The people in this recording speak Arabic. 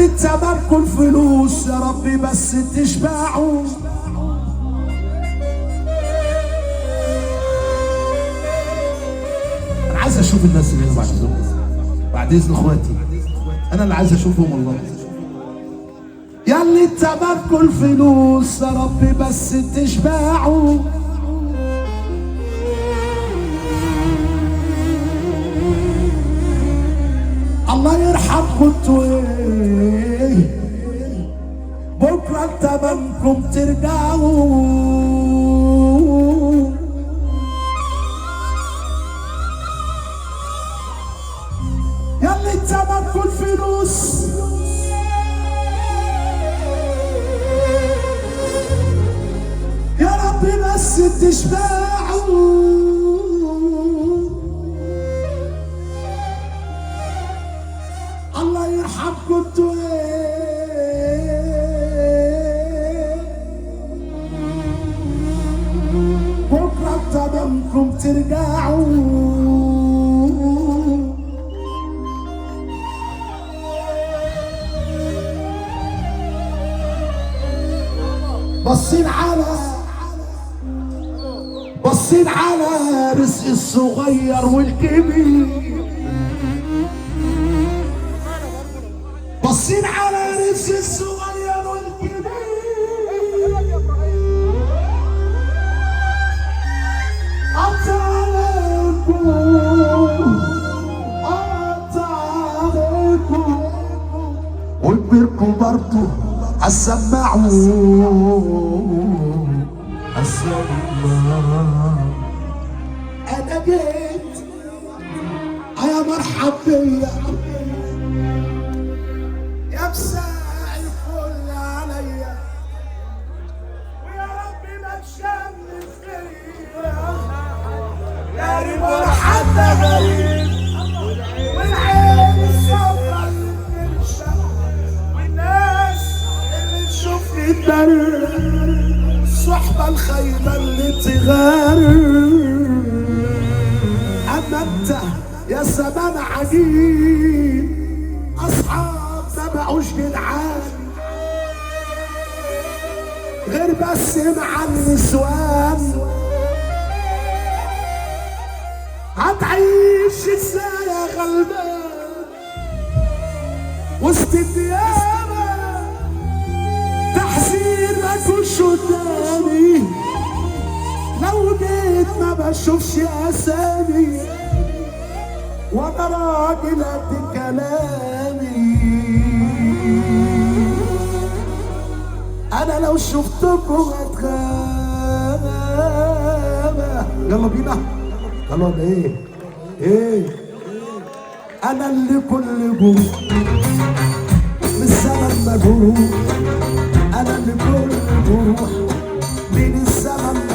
ياللي تمامكوا الفلوس يا ربي بس تشبعوا. انا عايز اشوف الناس اللي هنا بعد اذنكم، بعد اذن اخواتي، انا اللي عايز اشوفهم والله. ياللي تمامكوا الفلوس يا ربي بس تشبعوا. الله يرحمكم انتوا ايه، بكره تمامكم ترجعوا. ياللي تمامكم الفلوس يا ربي بس تشبعوا. الله يرحمكم انتوا ايه، بكره تمامكم ترجعوا. بصين على رزق الصغير والكبير، بصين على رزق الصغير والكبير. قطع عليكم وكبركم برضو هسمعوا. انا جيت يا مرحب بيا يا مساء الفل عليا، ويا ربي ما تشمل فيا يا ريت ولا حد غريب، والعين الصفرا اللي بتنشف والناس اللي تشوفني تبرر، الصحبة الخيبة اللي تغرر. أما أنت يا زمان عجيب، أصحاب ما بقوش جدعان غير بس مع النسوان. هتعيش ازاي يا غلبان وسط الديابة؟ تحذير ما تكونش قدامي، لو جيت ما بشوفش اسامي، وانا راجل قد كلامي. انا لو شفتكم هتغابى. يلا بينا، يلا ايه انا اللي كل جروح من الزمن مجروح، انا اللي كل جروح من الزمن